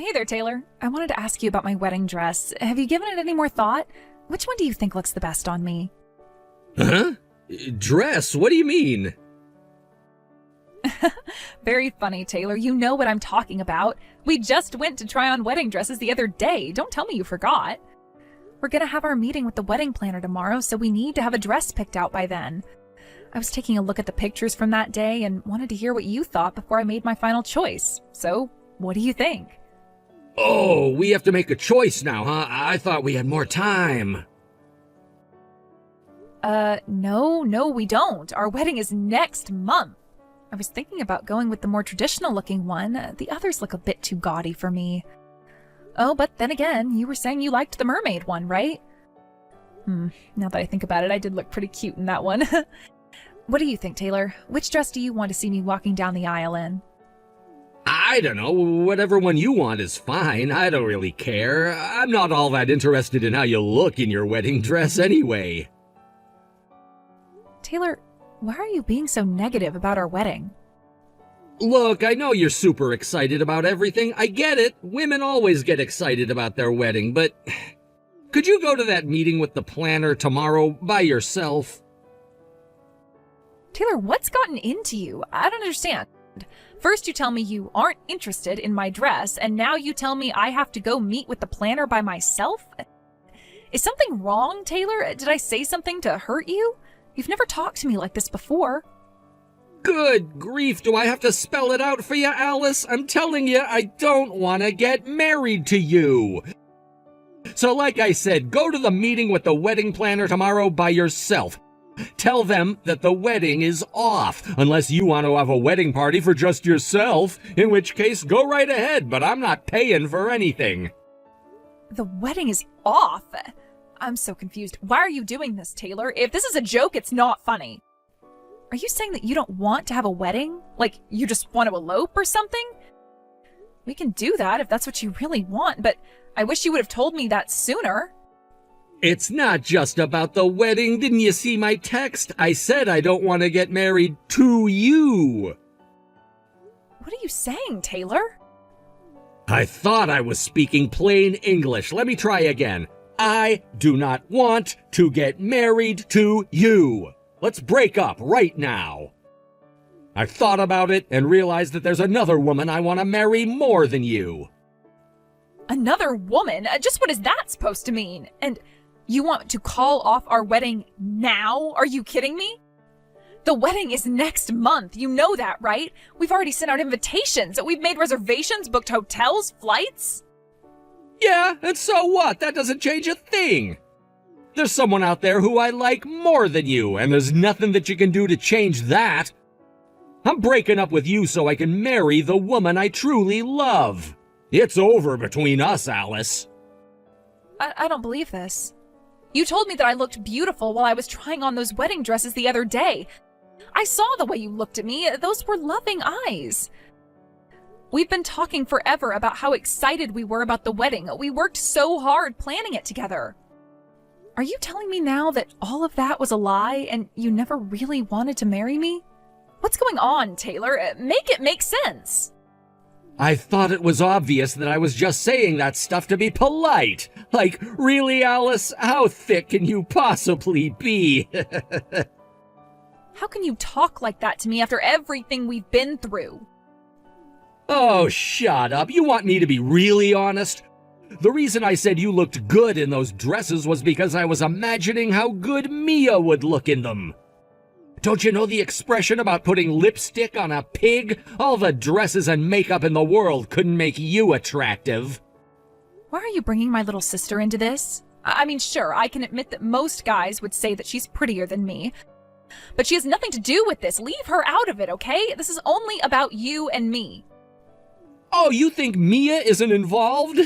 Hey there, Taylor. I wanted to ask you about my wedding dress. Have you given it any more thought? Which one do you think looks the best on me? Huh? Dress? What do you mean? Very funny, Taylor. You know what I'm talking about. We just went to try on wedding dresses the other day. Don't tell me you forgot. We're gonna have our meeting with the wedding planner tomorrow, so we need to have a dress picked out by then. I was taking a look at the pictures from that day and wanted to hear what you thought before I made my final choice. So, what do you think? Oh, we have to make a choice now, huh? I thought we had more time. No, we don't. Our wedding is next month. I was thinking about going with the more traditional looking one. The others look a bit too gaudy for me. Oh, but then again, you were saying you liked the mermaid one, right? Now that I think about it, I did look pretty cute in that one. What do you think, Taylor? Which dress do you want to see me walking down the aisle in? I don't know. Whatever one you want is fine. I don't really care. I'm not all that interested in how you look in your wedding dress anyway. Taylor, why are you being so negative about our wedding? Look, I know you're super excited about everything. I get it. Women always get excited about their wedding, but could you go to that meeting with the planner tomorrow by yourself? Taylor, what's gotten into you? I don't understand. First you tell me you aren't interested in my dress, and now you tell me I have to go meet with the planner by myself? Is something wrong, Taylor? Did I say something to hurt you? You've never talked to me like this before. Good grief, do I have to spell it out for you, Alice? I'm telling you, I don't want to get married to you. So like I said, go to the meeting with the wedding planner tomorrow by yourself. Tell them that the wedding is off, unless you want to have a wedding party for just yourself, in which case go right ahead, but I'm not paying for anything. The wedding is off? I'm so confused. Why are you doing this, Taylor? If this is a joke, it's not funny. Are you saying that you don't want to have a wedding? Like, you just want to elope or something? We can do that if that's what you really want, but I wish you would have told me that sooner. It's not just about the wedding. Didn't you see my text? I said I don't want to get married to you. What are you saying, Taylor? I thought I was speaking plain English. Let me try again. I do not want to get married to you. Let's break up right now. I've thought about it and realized that there's another woman I want to marry more than you. Another woman? Just what is that supposed to mean? And you want to call off our wedding now? Are you kidding me? The wedding is next month. You know that, right? We've already sent out invitations. We've made reservations, booked hotels, flights. Yeah, and so what? That doesn't change a thing. There's someone out there who I like more than you, and there's nothing that you can do to change that. I'm breaking up with you so I can marry the woman I truly love. It's over between us, Alice. I don't believe this. You told me that I looked beautiful while I was trying on those wedding dresses the other day. I saw the way you looked at me. Those were loving eyes. We've been talking forever about how excited we were about the wedding. We worked so hard planning it together. Are you telling me now that all of that was a lie and you never really wanted to marry me? What's going on, Taylor? Make it make sense. I thought it was obvious that I was just saying that stuff to be polite. Like, really, Alice? How thick can you possibly be? How can you talk like that to me after everything we've been through? Oh, shut up. You want me to be really honest? The reason I said you looked good in those dresses was because I was imagining how good Mia would look in them. Don't you know the expression about putting lipstick on a pig? All the dresses and makeup in the world couldn't make you attractive. Why are you bringing my little sister into this? I mean, sure, I can admit that most guys would say that she's prettier than me. But she has nothing to do with this. Leave her out of it, okay? This is only about you and me. Oh, you think Mia isn't involved?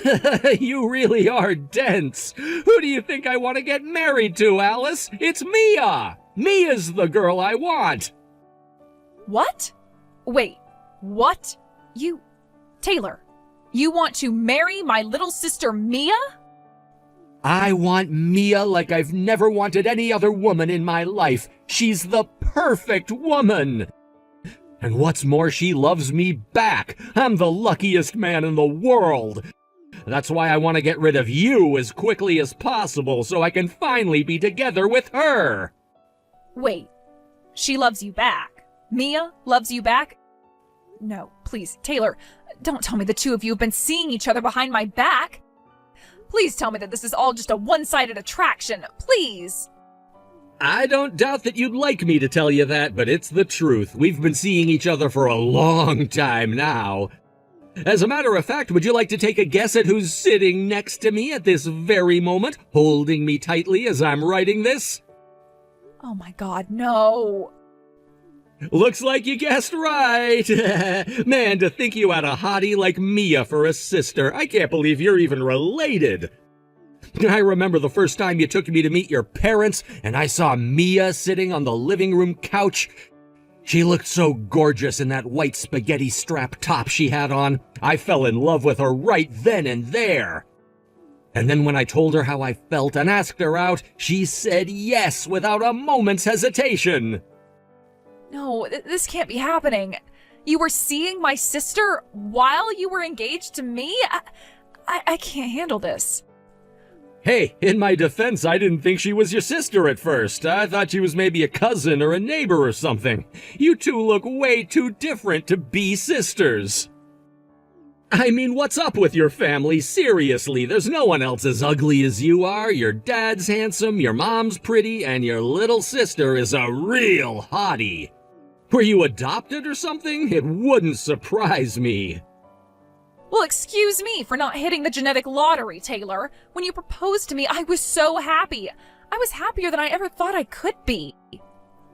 You really are dense. Who do you think I want to get married to, Alice? It's Mia! Mia's the girl I want! What? Wait, what? Taylor, you want to marry my little sister Mia? I want Mia like I've never wanted any other woman in my life. She's the perfect woman! And what's more, she loves me back. I'm the luckiest man in the world. That's why I want to get rid of you as quickly as possible so I can finally be together with her. Wait, she loves you back? Mia loves you back? No, please, Taylor, don't tell me the two of you have been seeing each other behind my back. Please tell me that this is all just a one-sided attraction, please. I don't doubt that you'd like me to tell you that, but it's the truth. We've been seeing each other for a long time now. As a matter of fact, would you like to take a guess at who's sitting next to me at this very moment, holding me tightly as I'm writing this? Oh my God, no. Looks like you guessed right. Man, to think you had a hottie like Mia for a sister. I can't believe you're even related. I remember the first time you took me to meet your parents, and I saw Mia sitting on the living room couch. She looked so gorgeous in that white spaghetti strap top she had on. I fell in love with her right then and there. And then when I told her how I felt and asked her out, she said yes without a moment's hesitation. No, this can't be happening. You were seeing my sister while you were engaged to me? I can't handle this. Hey, in my defense, I didn't think she was your sister at first. I thought she was maybe a cousin or a neighbor or something. You two look way too different to be sisters. I mean, what's up with your family? Seriously, there's no one else as ugly as you are. Your dad's handsome, your mom's pretty, and your little sister is a real hottie. Were you adopted or something? It wouldn't surprise me. Well, excuse me for not hitting the genetic lottery, Taylor. When you proposed to me, I was so happy. I was happier than I ever thought I could be.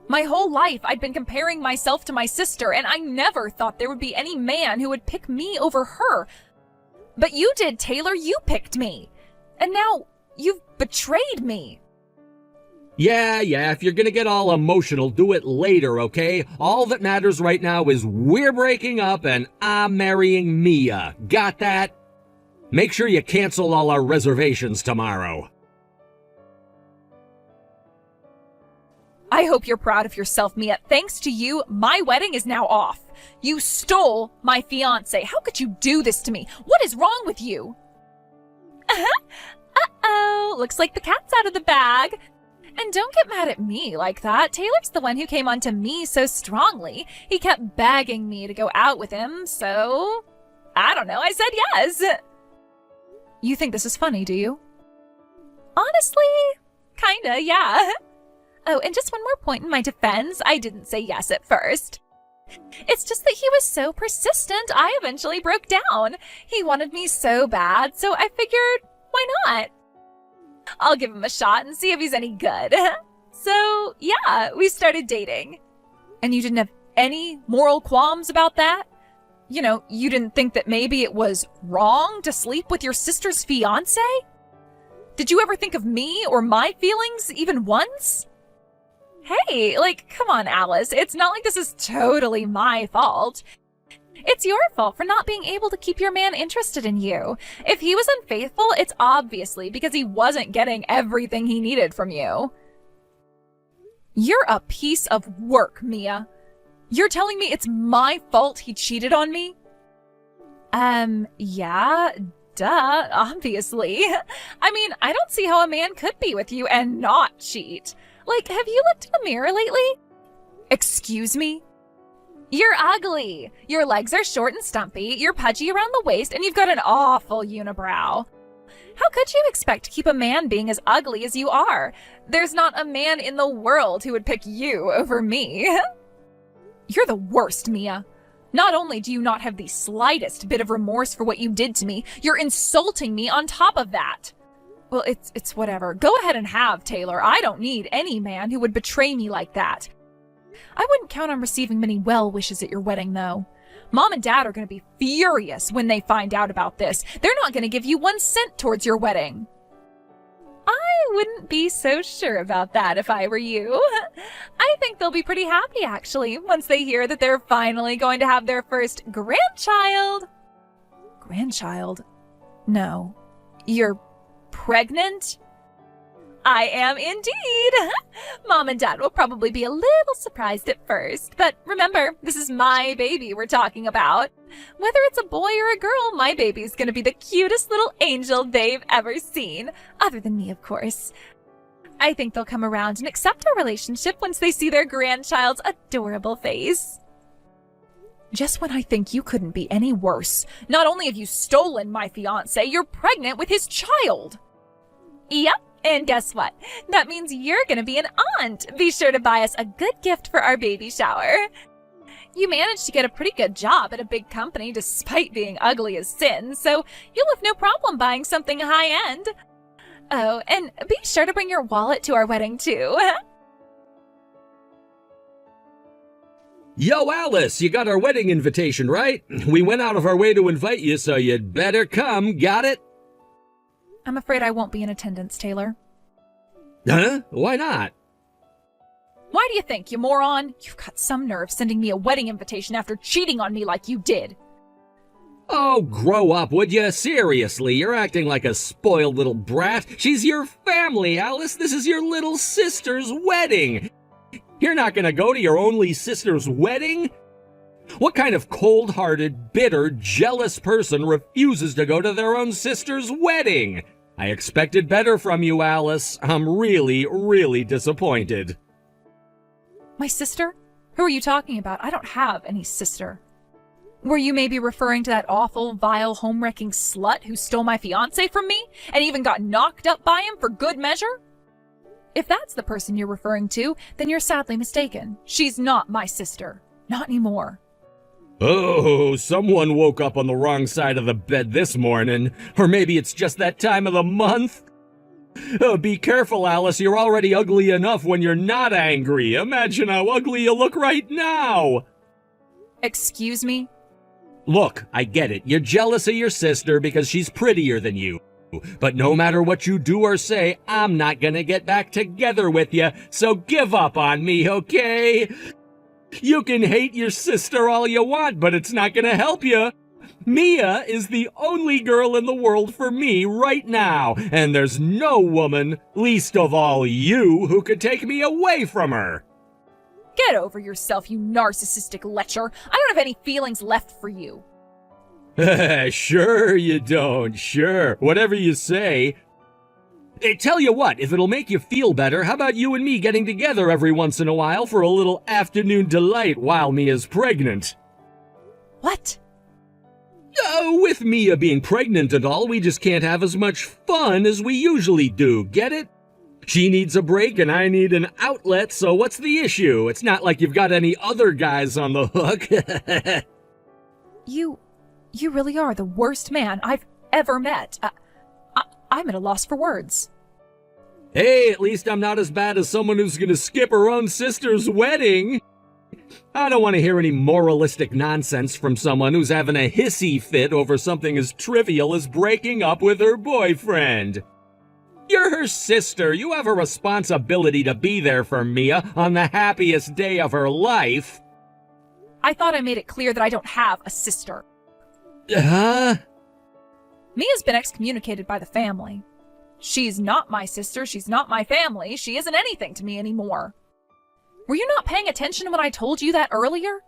My whole life, I'd been comparing myself to my sister, and I never thought there would be any man who would pick me over her. But you did, Taylor. You picked me. And now you've betrayed me. Yeah, if you're gonna get all emotional, do it later, okay? All that matters right now is we're breaking up and I'm marrying Mia. Got that? Make sure you cancel all our reservations tomorrow. I hope you're proud of yourself, Mia. Thanks to you, my wedding is now off. You stole my fiancé. How could you do this to me? What is wrong with you? Uh-oh. Looks like the cat's out of the bag. And don't get mad at me like that. Taylor's the one who came onto me so strongly. He kept begging me to go out with him, so I don't know. I said yes. You think this is funny, do you? Honestly, kinda, yeah. Oh, and just one more point in my defense. I didn't say yes at first. It's just that he was so persistent, I eventually broke down. He wanted me so bad, so I figured, why not? I'll give him a shot and see if he's any good. So, yeah, we started dating. And you didn't have any moral qualms about that? You know, you didn't think that maybe it was wrong to sleep with your sister's fiancé? Did you ever think of me or my feelings even once? Hey, come on, Alice. It's not like this is totally my fault. It's your fault for not being able to keep your man interested in you. If he was unfaithful, it's obviously because he wasn't getting everything he needed from you. You're a piece of work, Mia. You're telling me it's my fault he cheated on me? Yeah, duh, obviously. I mean, I don't see how a man could be with you and not cheat. Have you looked in the mirror lately? Excuse me? You're ugly. Your legs are short and stumpy, you're pudgy around the waist, and you've got an awful unibrow. How could you expect to keep a man being as ugly as you are? There's not a man in the world who would pick you over me. You're the worst, Mia. Not only do you not have the slightest bit of remorse for what you did to me, you're insulting me on top of that. Well, it's whatever. Go ahead and have, Taylor. I don't need any man who would betray me like that. I wouldn't count on receiving many well wishes at your wedding, though. Mom and Dad are going to be furious when they find out about this. They're not going to give you 1 cent towards your wedding. I wouldn't be so sure about that if I were you. I think they'll be pretty happy, actually, once they hear that they're finally going to have their first grandchild. Grandchild? No. You're pregnant? I am indeed. Mom and Dad will probably be a little surprised at first, but remember, this is my baby we're talking about. Whether it's a boy or a girl, my baby's gonna be the cutest little angel they've ever seen. Other than me, of course. I think they'll come around and accept our relationship once they see their grandchild's adorable face. Just when I think you couldn't be any worse, not only have you stolen my fiancé, you're pregnant with his child. Yep, and guess what? That means you're gonna be an aunt. Be sure to buy us a good gift for our baby shower. You managed to get a pretty good job at a big company despite being ugly as sin, so you'll have no problem buying something high-end. Oh, and be sure to bring your wallet to our wedding, too. Yo, Alice, you got our wedding invitation, right? We went out of our way to invite you, so you'd better come, got it? I'm afraid I won't be in attendance, Taylor. Huh? Why not? Why do you think, you moron? You've got some nerve sending me a wedding invitation after cheating on me like you did. Oh, grow up, would you? Seriously, you're acting like a spoiled little brat. She's your family, Alice. This is your little sister's wedding. You're not gonna go to your only sister's wedding? What kind of cold-hearted, bitter, jealous person refuses to go to their own sister's wedding? I expected better from you, Alice. I'm really, really disappointed. My sister? Who are you talking about? I don't have any sister. Were you maybe referring to that awful, vile, home-wrecking slut who stole my fiancé from me and even got knocked up by him for good measure? If that's the person you're referring to, then you're sadly mistaken. She's not my sister. Not anymore. Oh, someone woke up on the wrong side of the bed this morning. Or maybe it's just that time of the month. Oh, be careful, Alice. You're already ugly enough when you're not angry. Imagine how ugly you look right now. Excuse me? Look, I get it. You're jealous of your sister because she's prettier than you. But no matter what you do or say, I'm not gonna get back together with you, so give up on me, okay? You can hate your sister all you want, but it's not gonna help you. Mia is the only girl in the world for me right now, and there's no woman, least of all you, who could take me away from her. Get over yourself, you narcissistic lecher. I don't have any feelings left for you. Sure you don't, sure. Whatever you say. Hey, tell you what, if it'll make you feel better, how about you and me getting together every once in a while for a little afternoon delight while Mia's pregnant? What? With Mia being pregnant and all, we just can't have as much fun as we usually do, get it? She needs a break and I need an outlet, so what's the issue? It's not like you've got any other guys on the hook. You really are the worst man I've ever met. I'm at a loss for words. Hey, at least I'm not as bad as someone who's gonna skip her own sister's wedding. I don't want to hear any moralistic nonsense from someone who's having a hissy fit over something as trivial as breaking up with her boyfriend. You're her sister. You have a responsibility to be there for Mia on the happiest day of her life. I thought I made it clear that I don't have a sister. Huh? Mia's been excommunicated by the family. She's not my sister, she's not my family, she isn't anything to me anymore. Were you not paying attention when I told you that earlier?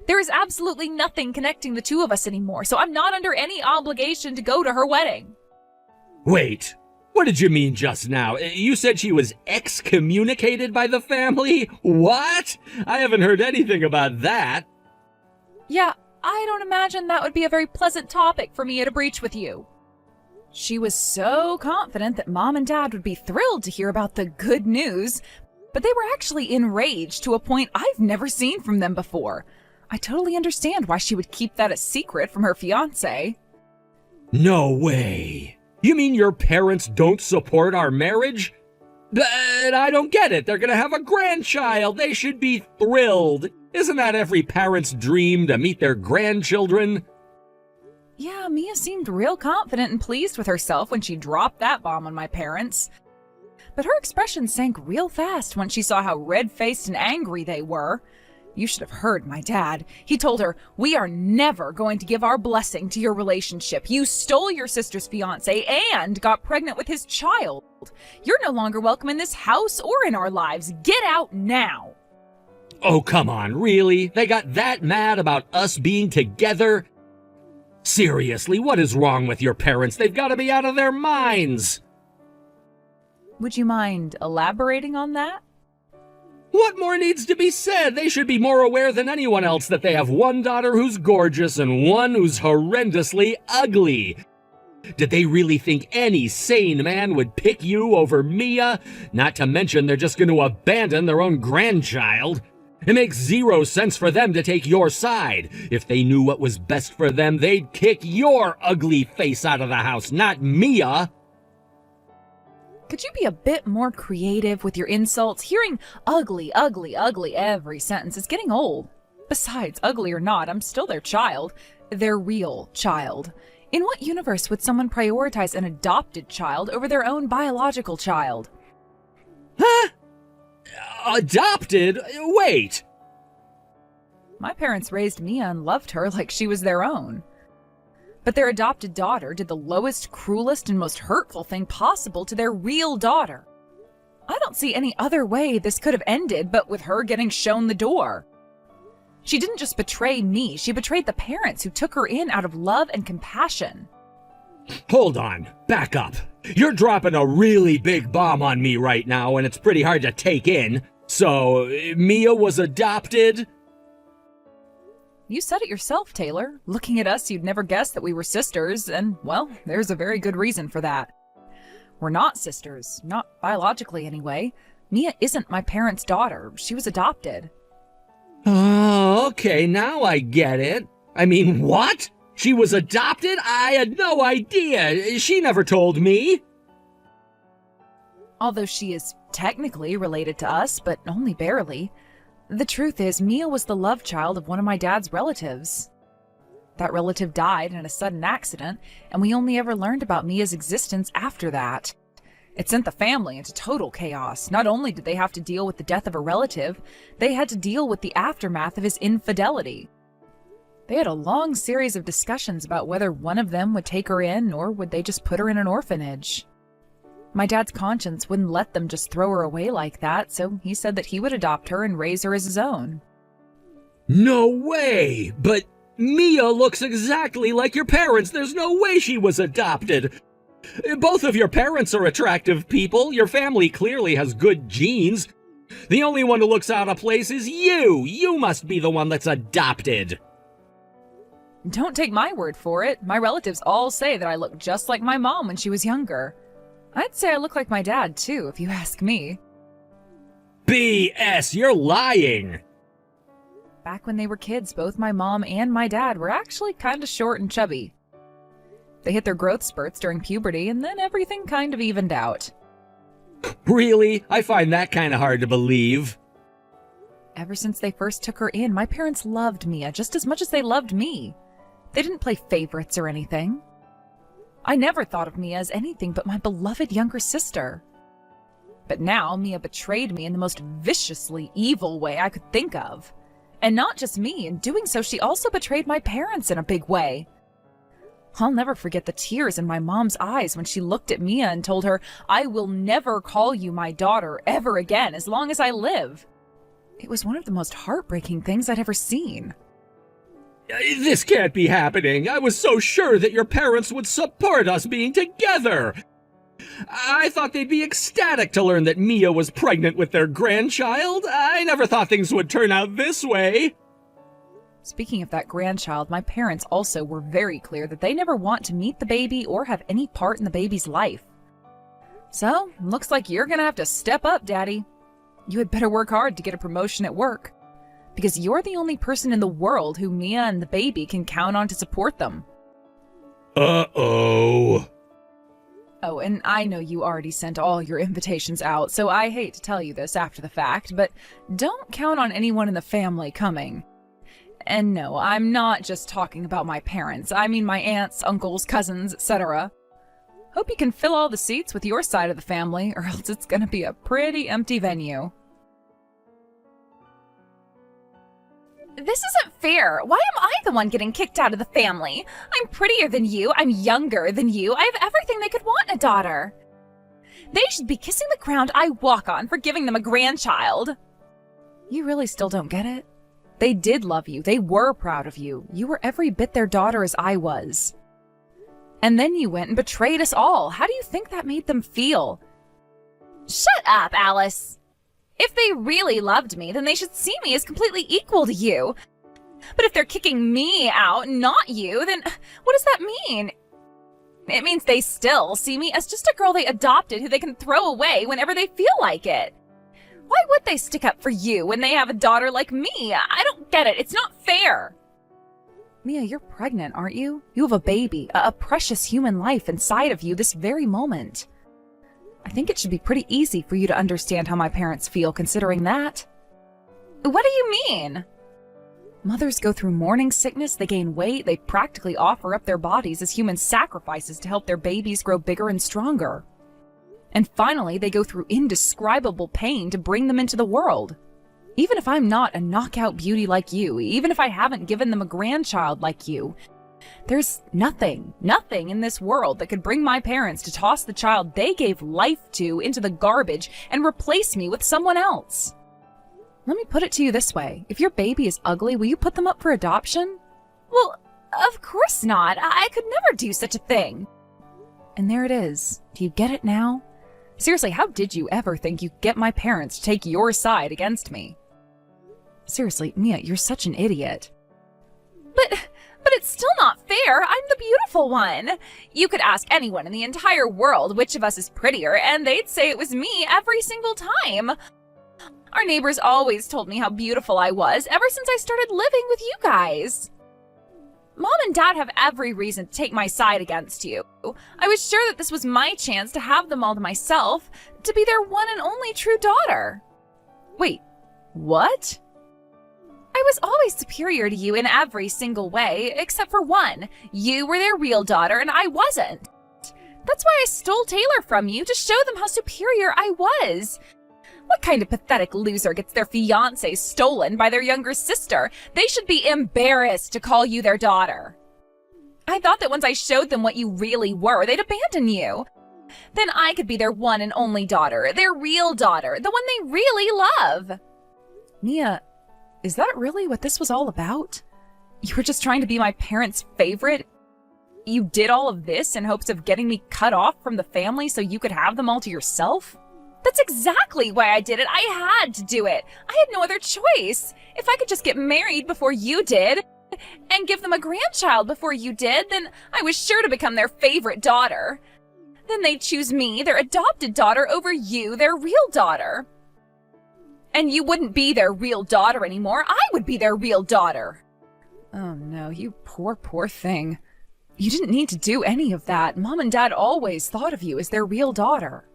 There is absolutely nothing connecting the two of us anymore, so I'm not under any obligation to go to her wedding. Wait, what did you mean just now? You said she was excommunicated by the family? What? I haven't heard anything about that. Yeah, I don't imagine that would be a very pleasant topic for Mia to breach with you. She was so confident that Mom and Dad would be thrilled to hear about the good news, but they were actually enraged to a point I've never seen from them before. I totally understand why she would keep that a secret from her fiancé. No way. You mean your parents don't support our marriage? But I don't get it. They're gonna have a grandchild. They should be thrilled. Isn't that every parent's dream, to meet their grandchildren? Yeah, Mia seemed real confident and pleased with herself when she dropped that bomb on my parents. But her expression sank real fast when she saw how red-faced and angry they were. You should have heard my dad. He told her, "We are never going to give our blessing to your relationship. You stole your sister's fiancé and got pregnant with his child. You're no longer welcome in this house or in our lives. Get out now." Oh, come on, really? They got that mad about us being together? Seriously, what is wrong with your parents? They've got to be out of their minds. Would you mind elaborating on that? What more needs to be said? They should be more aware than anyone else that they have one daughter who's gorgeous and one who's horrendously ugly. Did they really think any sane man would pick you over Mia? Not to mention they're just going to abandon their own grandchild. It makes zero sense for them to take your side. If they knew what was best for them, they'd kick your ugly face out of the house, not Mia. Could you be a bit more creative with your insults? Hearing ugly, ugly, ugly every sentence is getting old. Besides, ugly or not, I'm still their child. Their real child. In what universe would someone prioritize an adopted child over their own biological child? Huh? Adopted? Wait. My parents raised Mia and loved her like she was their own. But their adopted daughter did the lowest, cruelest, and most hurtful thing possible to their real daughter. I don't see any other way this could have ended but with her getting shown the door. She didn't just betray me, she betrayed the parents who took her in out of love and compassion. Hold on, back up. You're dropping a really big bomb on me right now, and it's pretty hard to take in. So, Mia was adopted? You said it yourself, Taylor. Looking at us, you'd never guess that we were sisters, and, well, there's a very good reason for that. We're not sisters, not biologically anyway. Mia isn't my parents' daughter. She was adopted. Oh, okay, now I get it. I mean, what? She was adopted? I had no idea. She never told me. Although she is technically related to us, but only barely. The truth is, Mia was the love child of one of my dad's relatives. That relative died in a sudden accident, and we only ever learned about Mia's existence after that. It sent the family into total chaos. Not only did they have to deal with the death of a relative, they had to deal with the aftermath of his infidelity. They had a long series of discussions about whether one of them would take her in or would they just put her in an orphanage. My dad's conscience wouldn't let them just throw her away like that, so he said that he would adopt her and raise her as his own. No way! But Mia looks exactly like your parents. There's no way she was adopted. Both of your parents are attractive people. Your family clearly has good genes. The only one who looks out of place is you. You must be the one that's adopted. Don't take my word for it. My relatives all say that I look just like my mom when she was younger. I'd say I look like my dad, too, if you ask me. BS, you're lying! Back when they were kids, both my mom and my dad were actually kind of short and chubby. They hit their growth spurts during puberty, and then everything kind of evened out. Really? I find that kind of hard to believe. Ever since they first took her in, my parents loved Mia just as much as they loved me. They didn't play favorites or anything. I never thought of Mia as anything but my beloved younger sister. But now Mia betrayed me in the most viciously evil way I could think of. And not just me, in doing so she also betrayed my parents in a big way. I'll never forget the tears in my mom's eyes when she looked at Mia and told her, "I will never call you my daughter ever again as long as I live." It was one of the most heartbreaking things I'd ever seen. This can't be happening. I was so sure that your parents would support us being together. I thought they'd be ecstatic to learn that Mia was pregnant with their grandchild. I never thought things would turn out this way. Speaking of that grandchild, my parents also were very clear that they never want to meet the baby or have any part in the baby's life. So, looks like you're gonna have to step up, Daddy. You had better work hard to get a promotion at work, because you're the only person in the world who Mia and the baby can count on to support them. Uh-oh. Oh, and I know you already sent all your invitations out, so I hate to tell you this after the fact, but don't count on anyone in the family coming. And no, I'm not just talking about my parents. I mean my aunts, uncles, cousins, etc. Hope you can fill all the seats with your side of the family, or else it's gonna be a pretty empty venue. This isn't fair. Why am I the one getting kicked out of the family? I'm prettier than you. I'm younger than you. I have everything they could want in a daughter. They should be kissing the ground I walk on for giving them a grandchild. You really still don't get it? They did love you. They were proud of you. You were every bit their daughter as I was. And then you went and betrayed us all. How do you think that made them feel? Shut up, Alice. If they really loved me, then they should see me as completely equal to you. But if they're kicking me out, not you, then what does that mean? It means they still see me as just a girl they adopted who they can throw away whenever they feel like it. Why would they stick up for you when they have a daughter like me? I don't get it. It's not fair. Mia, you're pregnant, aren't you? You have a baby, a precious human life inside of you this very moment. I think it should be pretty easy for you to understand how my parents feel considering that. What do you mean? Mothers go through morning sickness, they gain weight, they practically offer up their bodies as human sacrifices to help their babies grow bigger and stronger. And finally, they go through indescribable pain to bring them into the world. Even if I'm not a knockout beauty like you, even if I haven't given them a grandchild like you, there's nothing in this world that could bring my parents to toss the child they gave life to into the garbage and replace me with someone else. Let me put it to you this way. If your baby is ugly, will you put them up for adoption? Well, of course not. I could never do such a thing. And there it is. Do you get it now? Seriously, how did you ever think you'd get my parents to take your side against me? Seriously, Mia, you're such an idiot. But it's still not fair. I'm the beautiful one. You could ask anyone in the entire world which of us is prettier, and they'd say it was me every single time. Our neighbors always told me how beautiful I was ever since I started living with you guys. Mom and Dad have every reason to take my side against you. I was sure that this was my chance to have them all to myself, to be their one and only true daughter. Wait, what? I was always superior to you in every single way, except for one. You were their real daughter and I wasn't. That's why I stole Taylor from you, to show them how superior I was. What kind of pathetic loser gets their fiancé stolen by their younger sister? They should be embarrassed to call you their daughter. I thought that once I showed them what you really were, they'd abandon you. Then I could be their one and only daughter, their real daughter, the one they really love. Mia, is that really what this was all about? You were just trying to be my parents' favorite? You did all of this in hopes of getting me cut off from the family so you could have them all to yourself? That's exactly why I did it. I had to do it. I had no other choice. If I could just get married before you did and give them a grandchild before you did, then I was sure to become their favorite daughter. Then they'd choose me, their adopted daughter, over you, their real daughter. And you wouldn't be their real daughter anymore. I would be their real daughter. Oh no, you poor thing. You didn't need to do any of that. Mom and Dad always thought of you as their real daughter.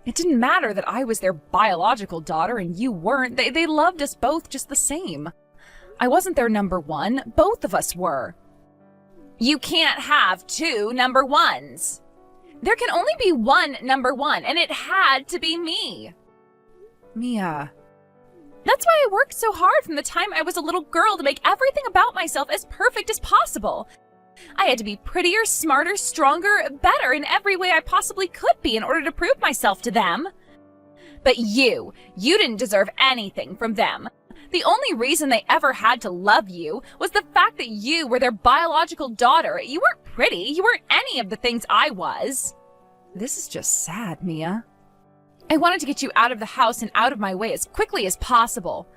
It didn't matter that I was their biological daughter and you weren't. They loved us both just the same. I wasn't their number one. Both of us were. You can't have two number ones. There can only be one number one, and it had to be me. Mia. That's why I worked so hard from the time I was a little girl to make everything about myself as perfect as possible. I had to be prettier, smarter, stronger, better in every way I possibly could be in order to prove myself to them. But you didn't deserve anything from them. The only reason they ever had to love you was the fact that you were their biological daughter. You weren't pretty. You weren't any of the things I was. This is just sad, Mia. I wanted to get you out of the house and out of my way as quickly as possible.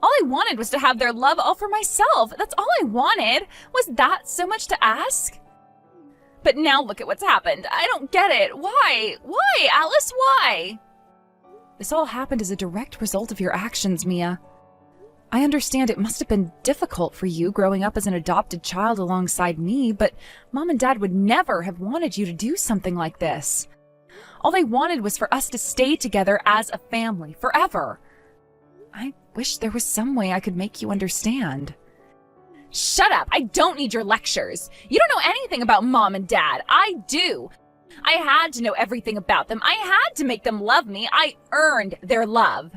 All I wanted was to have their love all for myself. That's all I wanted. Was that so much to ask? But now look at what's happened. I don't get it. Why? Why, Alice? Why? This all happened as a direct result of your actions, Mia. I understand it must have been difficult for you growing up as an adopted child alongside me, but Mom and Dad would never have wanted you to do something like this. All they wanted was for us to stay together as a family forever. I wish there was some way I could make you understand. Shut up! I don't need your lectures. You don't know anything about Mom and Dad. I do. I had to know everything about them. I had to make them love me. I earned their love.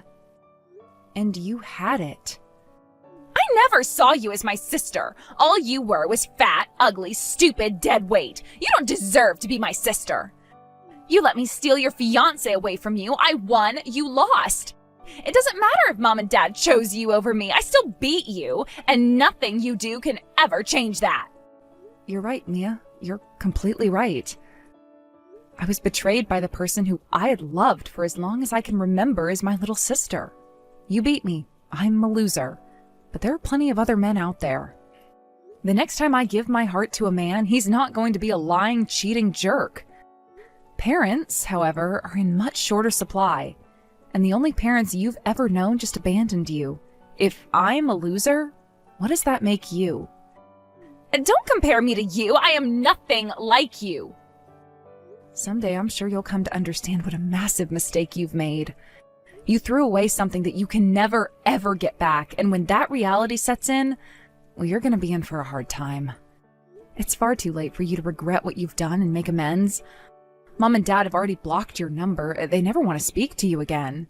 And you had it. I never saw you as my sister. All you were was fat, ugly, stupid, dead weight. You don't deserve to be my sister. You let me steal your fiancé away from you. I won, you lost. It doesn't matter if Mom and Dad chose you over me. I still beat you, and nothing you do can ever change that. You're right, Mia. You're completely right. I was betrayed by the person who I had loved for as long as I can remember as my little sister. You beat me. I'm a loser. But there are plenty of other men out there. The next time I give my heart to a man, he's not going to be a lying, cheating jerk. Parents, however, are in much shorter supply. And the only parents you've ever known just abandoned you. If I'm a loser, what does that make you? Don't compare me to you. I am nothing like you. Someday I'm sure you'll come to understand what a massive mistake you've made. You threw away something that you can never, ever get back, and when that reality sets in, well, you're going to be in for a hard time. It's far too late for you to regret what you've done and make amends. Mom and Dad have already blocked your number. They never want to speak to you again.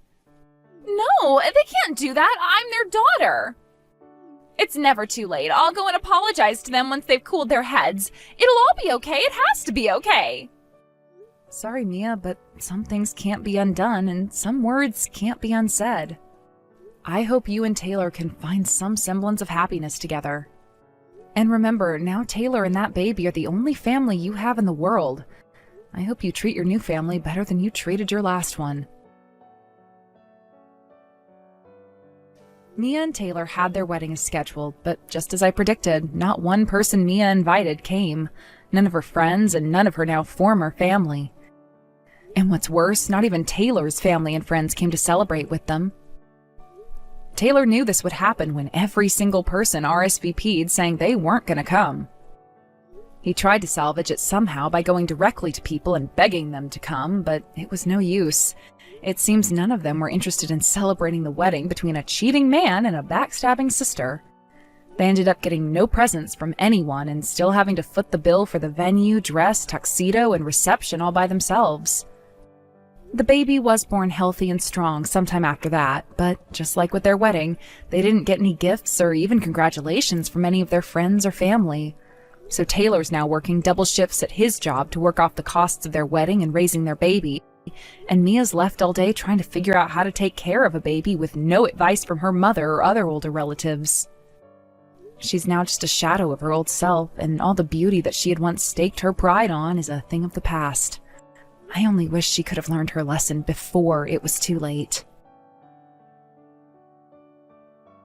No, they can't do that. I'm their daughter. It's never too late. I'll go and apologize to them once they've cooled their heads. It'll all be okay. It has to be okay. Sorry, Mia, but some things can't be undone and some words can't be unsaid. I hope you and Taylor can find some semblance of happiness together. And remember, now Taylor and that baby are the only family you have in the world. I hope you treat your new family better than you treated your last one. Mia and Taylor had their wedding as scheduled, but just as I predicted, not one person Mia invited came. None of her friends and none of her now former family. And what's worse, not even Taylor's family and friends came to celebrate with them. Taylor knew this would happen when every single person RSVP'd saying they weren't going to come. He tried to salvage it somehow by going directly to people and begging them to come, but it was no use. It seems none of them were interested in celebrating the wedding between a cheating man and a backstabbing sister. They ended up getting no presents from anyone and still having to foot the bill for the venue, dress, tuxedo, and reception all by themselves. The baby was born healthy and strong sometime after that, but just like with their wedding, they didn't get any gifts or even congratulations from any of their friends or family. So Taylor's now working double shifts at his job to work off the costs of their wedding and raising their baby, and Mia's left all day trying to figure out how to take care of a baby with no advice from her mother or other older relatives. She's now just a shadow of her old self, and all the beauty that she had once staked her pride on is a thing of the past. I only wish she could have learned her lesson before it was too late.